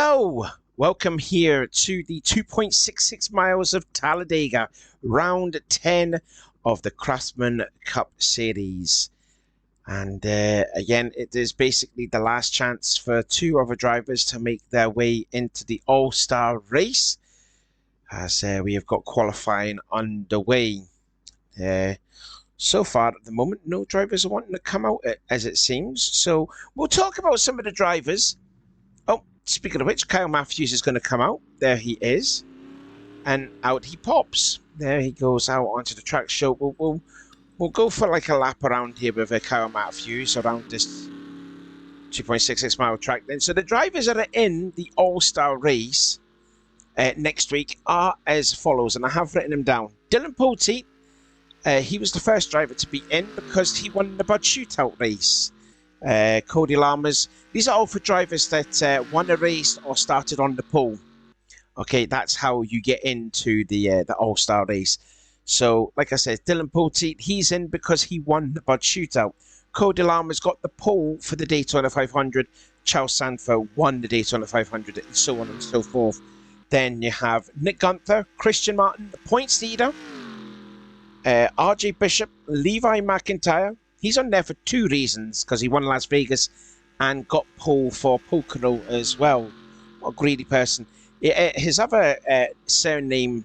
Hello, welcome here to the 2.66 miles of Talladega, round 10 of the Craftsman Cup Series. And again, it is basically the last chance for two other drivers to make their way into the All-Star race, as we have got qualifying underway. So far at the moment, no drivers are wanting to come out, as it seems. So we'll talk about some of the drivers. Oh, speaking of which, Kyle Matthews is going to come out. There he is. And out he pops. There he goes out onto the track. So we'll go for like a lap around here with Kyle Matthews around this 2.66 mile track then. So the drivers that are in the All-Star race next week are as follows. And I have written them down. Dylan Poteet, he was the first driver to be in because he won the Bud Shootout race. Cody Lammers, these are all for drivers that won a race or started on the pole. Okay, that's how you get into the All-Star race. So, like I said, Dylan Poteet, he's in because he won the Bud Shootout. Cody Lammers got the pole for the Daytona 500. Charles Sanford won the Daytona 500, and so on and so forth. Then you have Nick Gunther, Christian Martin, the points leader. RJ Bishop, Levi McIntyre. He's on there for two reasons, because he won Las Vegas and got pole for Pocono as well. What a greedy person. His other surname,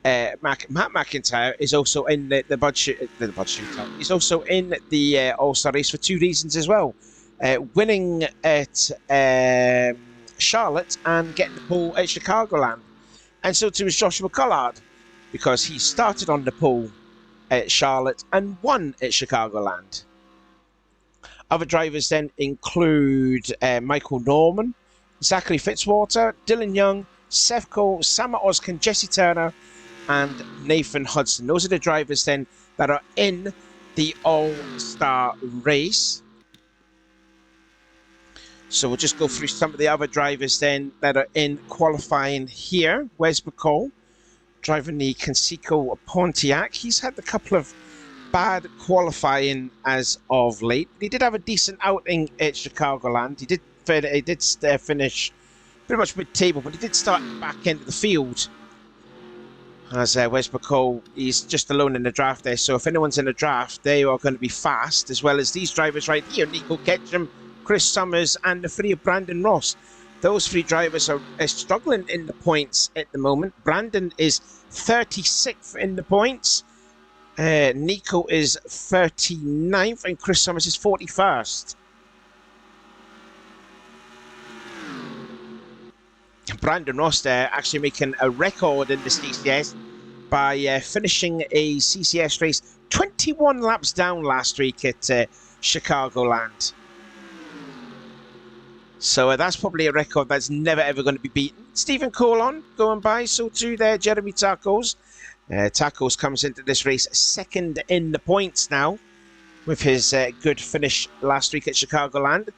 Matt McIntyre, is also in the Bud Shootout. He's also in the All-Star race for two reasons as well. Winning at Charlotte and getting the pole at Chicagoland. And so too is Joshua Collard, because he started on the pole at Charlotte and won at Chicagoland. Other drivers then include Michael Norman, Zachary Fitzwater, Dylan Young, Seth Cole, Sam Oskin, Jesse Turner, and Nathan Hudson. Those are the drivers then that are in the All-Star race. So we'll just go through some of the other drivers then that are in qualifying here. Wes McCall, driving the Conseco Pontiac. He's had a couple of bad qualifying as of late. He did have a decent outing at Chicagoland. He did finish pretty much mid-table, but he did start back into the field. As Wes McCall, he's just alone in the draft there. So if anyone's in the draft, they are going to be fast, as well as these drivers right here, Nico Ketchum, Chris Summers, and the three of Brandon Ross. Those three drivers are struggling in the points at the moment. Brandon is 36th in the points. Nico is 39th, and Chris Summers is 41st. Brandon Ross there actually making a record in the CCS by finishing a CCS race 21 laps down last week at Chicagoland. So that's probably a record that's never ever going to be beaten. Stephen Colon going by, so too there Jeremy Tacos. Tacos comes into this race second in the points now, with his good finish last week at Chicagoland.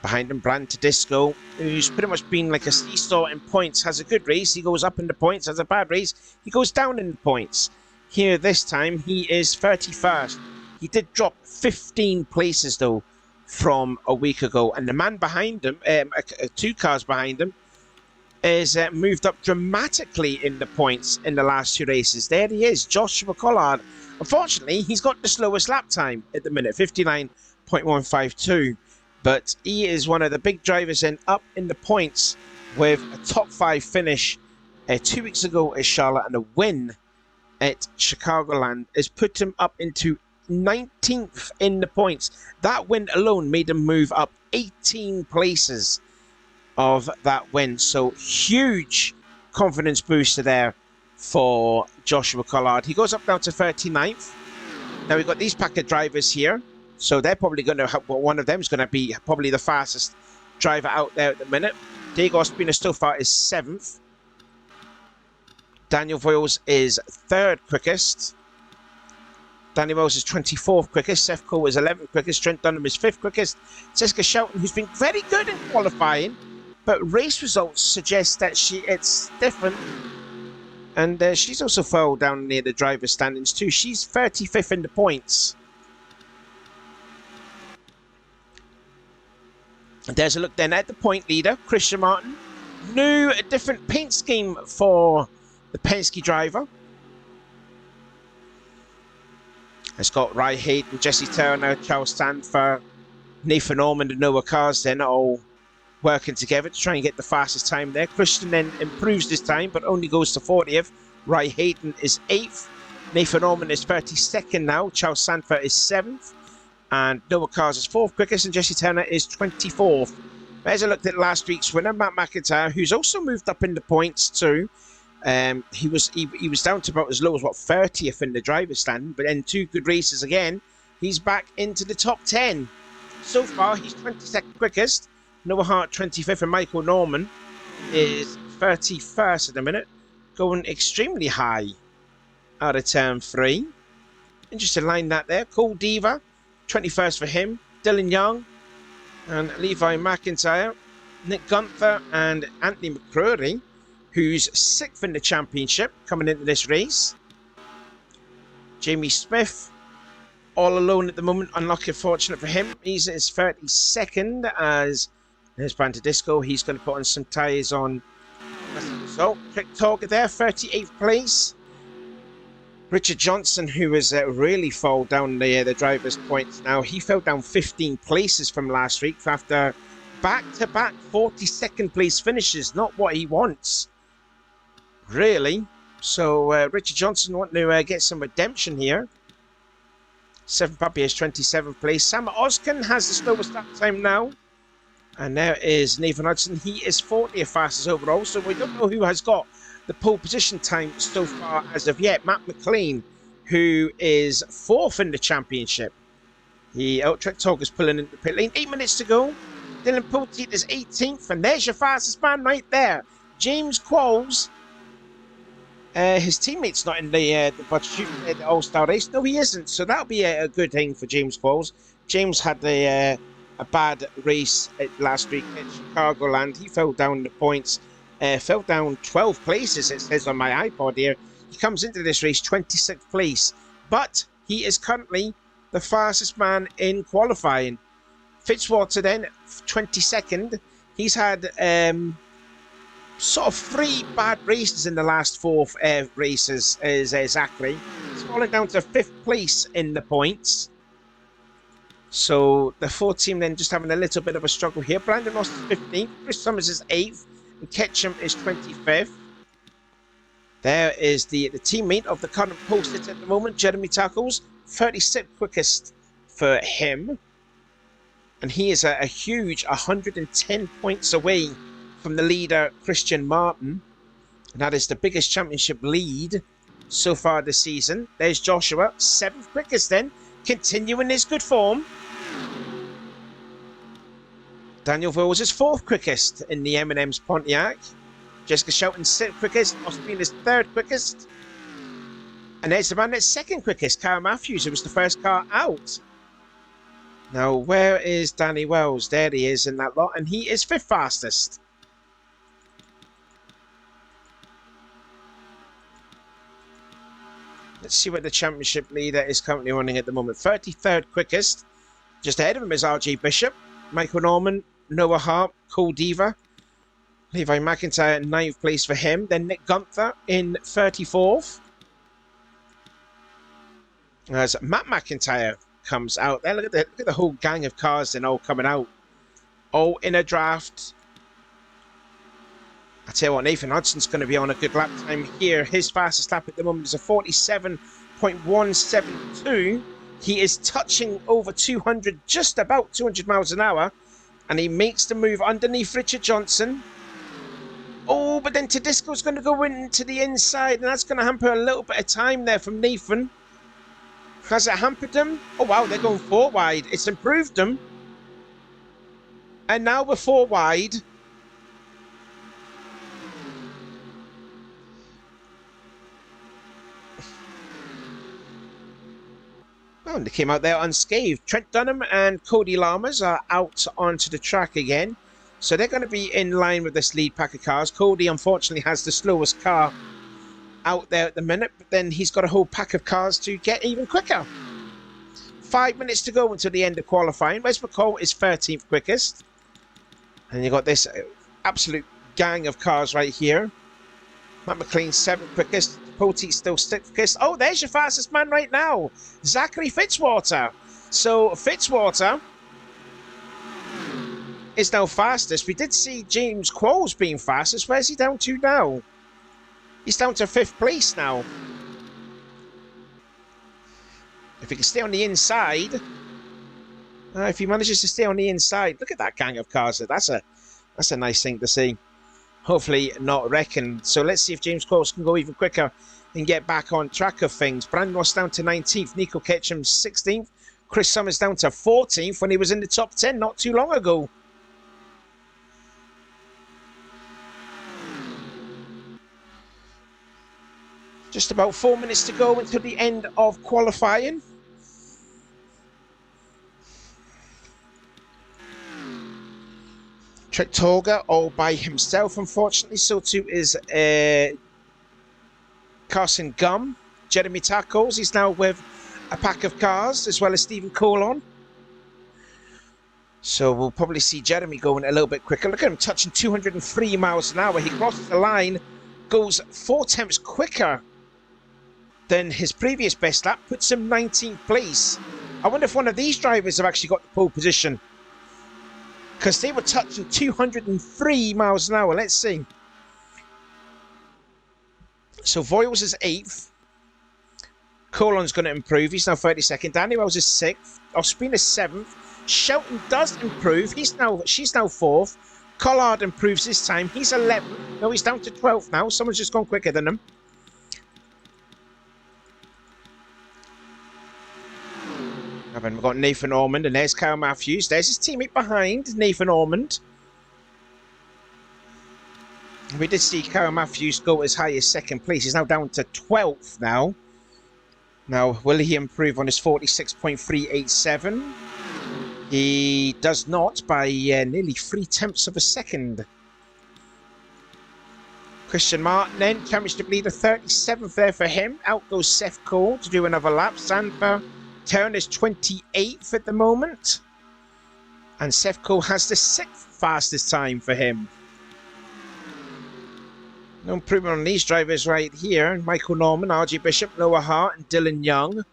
Behind him, Brand Tedisco, who's pretty much been like a seesaw in points. Has a good race, he goes up in the points. Has a bad race, he goes down in the points. Here this time, he is 31st. He did drop 15 places though from a week ago. And the man behind him, two cars behind him, is moved up dramatically in the points in the last two races. There he is, Joshua Collard. Unfortunately, he's got the slowest lap time at the minute, 59.152. But he is one of the big drivers up in the points with a top 5 finish 2 weeks ago at Charlotte, and a win at Chicagoland has put him up into 19th in the points. That win alone made him move up 18 places of that win. So huge confidence booster there for Joshua Collard. He goes up now to 39th. Now we've got these pack of drivers here. So they're probably going to have, well, one of them is going to be probably the fastest driver out there at the minute. Diego Ospina so far is 7th. Daniel Voiles is 3rd quickest. Danny Wells is 24th quickest. Seth Cole is 11th quickest. Trent Dunham is 5th quickest. Jessica Shelton, who's been very good in qualifying, but race results suggest that it's different. And she's also fell down near the driver's standings too. She's 35th in the points. There's a look then at the point leader, Christian Martin. New, different paint scheme for the Penske driver. It's got Ry Hayden, Jesse Turner, Charles Stanford, Nathan Norman and Noah Carsden all working together to try and get the fastest time there. Christian then improves this time, but only goes to 40th. Ry Hayden is 8th. Nathan Norman is 32nd now. Charles Stanford is 7th. And Noah Cars is 4th quickest, and Jesse Turner is 24th. There's a look at last week's winner, Matt McIntyre, who's also moved up in the points too. He was down to about as low as 30th in the driver's stand, but then 2 good races again. He's back into the top 10. So far, he's 22nd quickest. Noah Hart 25th, and Michael Norman is 31st at the minute, going extremely high out of turn 3. Interesting line that there. Cole Diva, 21st for him. Dylan Young and Levi McIntyre. Nick Gunther and Anthony McCrory, who's 6th in the championship, coming into this race. Jamie Smith, all alone at the moment. Unlucky, fortunate for him. He's his 32nd as there's Banter Disco. He's going to put on some tyres on. So, quick target there, 38th place. Richard Johnson, who has really fallen down the driver's points now. He fell down 15 places from last week after back-to-back 42nd place finishes. Not what he wants, really. So, Richard Johnson wanting to get some redemption here. 7th Puppy is 27th place. Sam Oskin has the slowest lap time now. And there is Nathan Hudson. He is 40th fastest overall. So we don't know who has got the pole position time so far as of yet. Matt McLean, who is 4th in the championship. The Trek Talk is pulling into the pit lane. 8 minutes to go. Dylan Poteet is 18th. And there's your fastest man right there. James Qualls. His teammate's not in the All-Star race. No, he isn't. So that'll be a good thing for James Qualls. James had a bad race last week in Chicagoland. He fell down the points. Fell down 12 places, it says on my iPod here. He comes into this race 26th place. But he is currently the fastest man in qualifying. Fitzwater then, 22nd. He's had sort of 3 bad races in the last 4 races, is Zachary. He's fallen down to 5th place in the points. So the 4th team then just having a little bit of a struggle here. Brandon Ross is 15th, Chris Summers is 8th, and Ketchum is 25th. There is the teammate of the current post-it at the moment, Jeremy Tackles, 36th quickest for him. And he is a huge 110 points away from the leader, Christian Martin. And that is the biggest championship lead so far this season. There's Joshua, 7th quickest then, continuing his good form. Daniel Wills is 4th quickest in the M&M's Pontiac. Jessica Shelton 6th quickest. Austin is 3rd quickest. And there's the man that's 2nd quickest, Kyle Matthews, who was the first car out. Now, where is Danny Wells? There he is in that lot, and he is 5th fastest. Let's see what the championship leader is currently running at the moment. 33rd quickest. Just ahead of him is RJ Bishop, Michael Norman, Noah Hart, Cole Diva, Levi McIntyre in 9th place for him. Then Nick Gunther in 34th. As Matt McIntyre comes out there. Look at the whole gang of cars then all coming out. All in a draft. I tell you what, Nathan Hudson's going to be on a good lap time here. His fastest lap at the moment is a 47.172. He is touching over 200, just about 200 miles an hour. And he makes the move underneath Richard Johnson. Oh, but then Tedisco's going to go into the inside. And that's going to hamper a little bit of time there from Nathan. Has it hampered them? Oh, wow, they're going 4 wide. It's improved them. And now we're 4 wide. Oh, and they came out there unscathed. Trent Dunham and Cody Lammers are out onto the track again. So they're going to be in line with this lead pack of cars. Cody, unfortunately, has the slowest car out there at the minute. But then he's got a whole pack of cars to get even quicker. 5 minutes to go until the end of qualifying. Wes McCall is 13th quickest. And you got this absolute gang of cars right here. Matt McLean 7th quickest. Poteet still 6th quickest. Oh, there's your fastest man right now. Zachary Fitzwater. So Fitzwater is now fastest. We did see James Qualls being fastest. Where's he down to now? He's down to 5th place now. If he can stay on the inside, if he manages to stay on the inside, look at that gang of cars. That's a nice thing to see. Hopefully not wrecking. So let's see if James Qualls can go even quicker and get back on track of things. Brandon Ross down to 19th. Nico Ketchum 16th. Chris Summers down to 14th when he was in the top 10 not too long ago. Just about 4 minutes to go until the end of qualifying. Talladega all by himself, unfortunately. So too is Carson Gum. Jeremy Tacos, he's now with a pack of cars, as well as Stephen Colon. So we'll probably see Jeremy going a little bit quicker. Look at him touching 203 miles an hour. He crosses the line, goes 4 tenths quicker than his previous best lap, puts him 19th place. I wonder if one of these drivers have actually got the pole position, because they were touching 203 miles an hour. Let's see. So Voiles is 8th. Colon's going to improve. He's now 32nd. Danny Wells is 6th. Ospina is 7th. Shelton does improve. She's now 4th. Collard improves this time. He's 11th. No, he's down to 12th now. Someone's just gone quicker than him. And then we've got Nathan Ormond, and there's Kyle Matthews. There's his teammate behind, Nathan Ormond. We did see Kyle Matthews go as high as 2nd place. He's now down to 12th now. Now, will he improve on his 46.387? He does not, by nearly 3 tenths of a second. Christian Martin then, championship leader, 37th there for him. Out goes Seth Cole to do another lap. Sanford Turn is 28th at the moment. And Seth Cole has the 6th fastest time for him. No improvement on these drivers right here. Michael Norman, RJ Bishop, Noah Hart, and Dylan Young.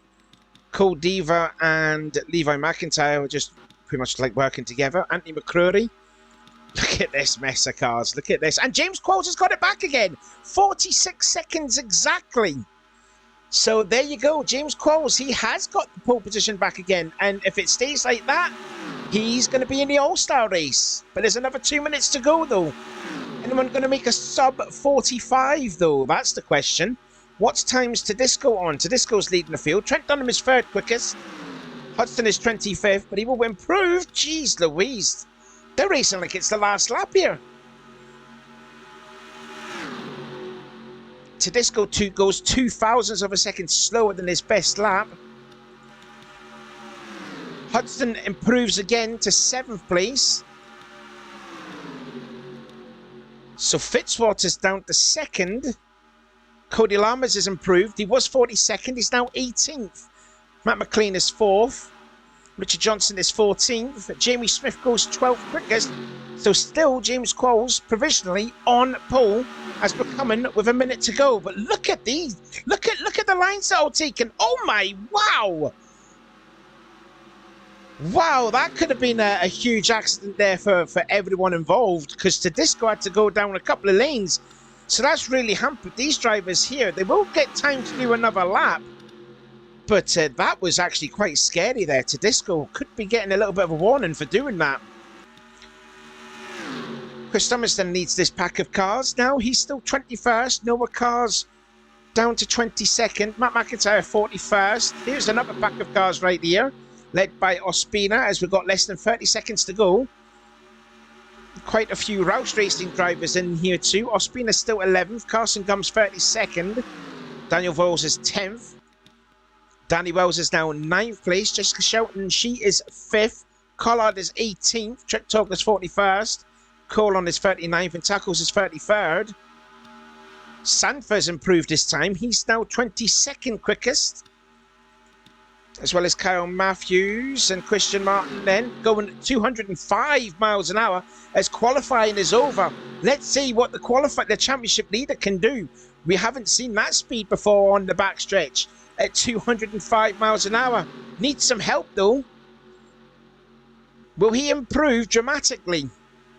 Cole Diva and Levi McIntyre are just pretty much like working together. Anthony McCrory. Look at this mess of cars. Look at this. And James Qualls has got it back again. 46 seconds exactly. So there you go. James Qualls, he has got the pole position back again. And if it stays like that, he's going to be in the All-Star race. But there's another 2 minutes to go, though. Anyone going to make a sub 45, though? That's the question. What's times Tedesco on? Tedesco's leading the field. Trent Dunham is 3rd quickest. Hudson is 25th, but he will improve. Jeez Louise. They're racing like it's the last lap here. Tedesco goes 0.02 of a second slower than his best lap. Hudson improves again to 7th place. So Fitzwater's down to 2nd. Cody Lammers has improved. He was 42nd. He's now 18th. Matt McLean is 4th. Richard Johnson is 14th. Jamie Smith goes 12th quickest. So still James Qualls provisionally on pole as we're coming with a minute to go. But look at these. Look at the lines that are taken. Oh my, wow. Wow, that could have been a huge accident there for everyone involved, because Tedesco had to go down a couple of lanes. So that's really hampered these drivers here. They will get time to do another lap. But that was actually quite scary there. Tedesco could be getting a little bit of a warning for doing that. Chris Thomaston leads this pack of cars now. He's still 21st. Noah Cars down to 22nd. Matt McIntyre 41st. Here's another pack of cars right here, led by Ospina, as we've got less than 30 seconds to go. Quite a few Roush Racing drivers in here too. Ospina's still 11th. Carson Gum's 32nd. Daniel Voiles is 10th. Danny Wells is now 9th place. Jessica Shelton, she is 5th. Collard is 18th. Trek Talk is 41st. Colon is 39th. And Tackles is 33rd. Sanford's improved this time. He's now 22nd quickest. as well as Kyle Matthews and Christian Martin then going 205 miles an hour as qualifying is over. Let's see what the championship leader can do. We haven't seen that speed before on the backstretch at 205 miles an hour. Needs some help though. Will he improve dramatically?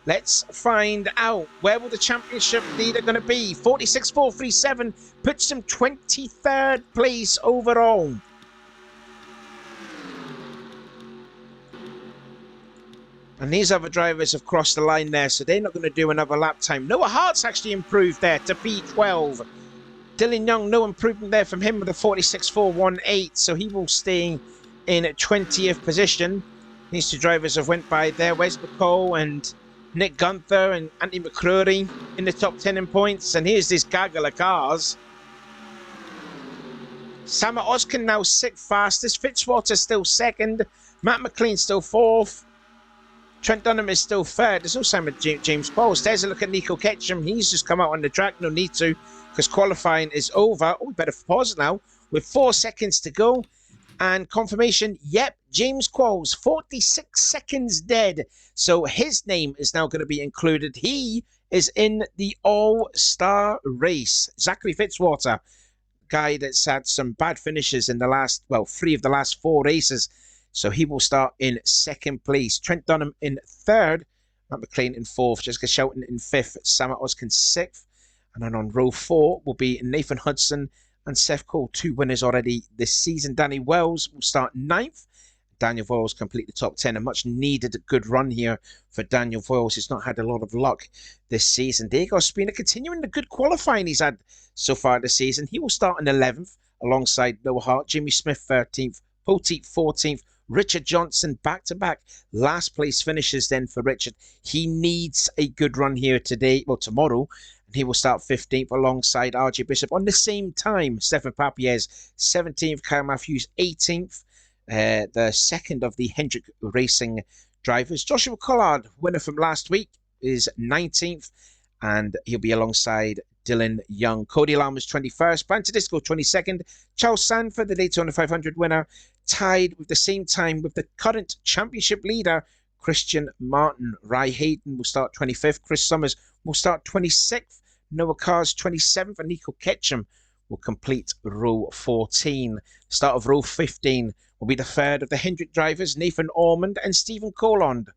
Let's find out. Where will the championship leader going to be? 46.437 puts him 23rd place overall. And these other drivers have crossed the line there, so they're not going to do another lap time. Noah Hart's actually improved there to P12. Dylan Young, no improvement there from him with a 46.418, so he will stay in 20th position. These two drivers have went by there. Wes McCall and Nick Gunther and Andy McCrory in the top 10 in points. And here's this gaggle of cars. Sama Oskin now 6th fastest. Fitzwater still 2nd. Matt McLean still 4th. Trent Dunham is still 3rd. There's also James Pauls. There's a look at Nico Ketchum. He's just come out on the track. No need to, because qualifying is over. Oh, we better pause now with 4 seconds to go. And confirmation, yep, James Qualls, 46 seconds dead. So his name is now going to be included. He is in the All-Star race. Zachary Fitzwater, guy that's had some bad finishes in the last, well, 3 of the last 4 races. So he will start in 2nd place. Trent Dunham in 3rd. Matt McLean in 4th. Jessica Shelton in 5th. Sama Oskin 6th. And then on row 4 will be Nathan Hudson and Seth Cole, 2 winners already this season. Danny Wells will start 9th. Daniel Voiles complete the top 10. A much needed good run here for Daniel Voiles. He's not had a lot of luck this season. Diego Spina continuing the good qualifying he's had so far this season. He will start in 11th alongside Noah Hart. Jimmy Smith 13th. Poteet 14th. Richard Johnson back-to-back last place finishes then for Richard. He needs a good run here today, well tomorrow. He will start 15th alongside RJ Bishop on the same time. Stefan Papiez 17th, Kyle Matthews 18th. The second of the Hendrick Racing drivers. Joshua Collard, winner from last week, is 19th. And he'll be alongside Dylan Young. Cody Lammers 21st. Brandon Disco 22nd. Charles Sanford, the Daytona 500 winner, tied with the same time with the current championship leader, Christian Martin. Ry Hayden will start 25th. Chris Summers will start 26th. Noah Carr's 27th, and Nico Ketchum will complete row 14. Start of row 15 will be the third of the Hendrick drivers, Nathan Ormond and Stephen Colond.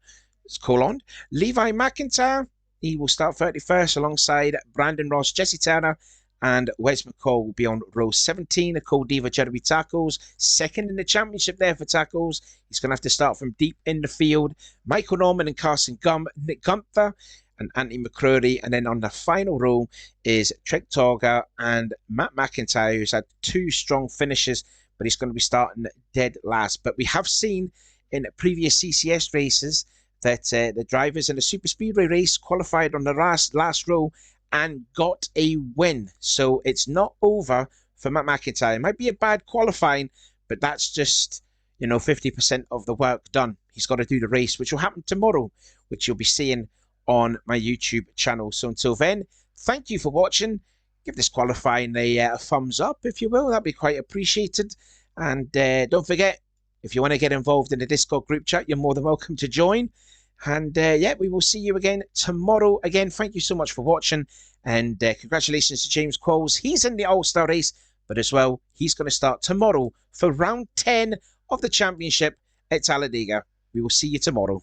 Levi McIntyre, he will start 31st alongside Brandon Ross, Jesse Turner, and Wes McCall will be on row 17. Nicole Diva, Jeremy Tackles, 2nd in the championship there for Tackles. He's going to have to start from deep in the field. Michael Norman and Carson Nick Gunther, and Anthony McCrory. And then on the final row is Trek Torga and Matt McIntyre, who's had 2 strong finishes, but he's going to be starting dead last. But we have seen in previous CCS races that the drivers in the Super Speedway race qualified on the last row and got a win. So it's not over for Matt McIntyre. It might be a bad qualifying, but that's just, 50% of the work done. He's got to do the race, which will happen tomorrow, which you'll be seeing on my YouTube channel. So until then, thank you for watching. Give this qualifying a thumbs up, if you will. That'd be quite appreciated. And don't forget, if you want to get involved in the Discord group chat, you're more than welcome to join. And yeah, we will see you again tomorrow. Again, thank you so much for watching. And congratulations to James Qualls. He's in the All-Star race, but as well, he's going to start tomorrow for round 10 of the championship at Talladega. We will see you tomorrow.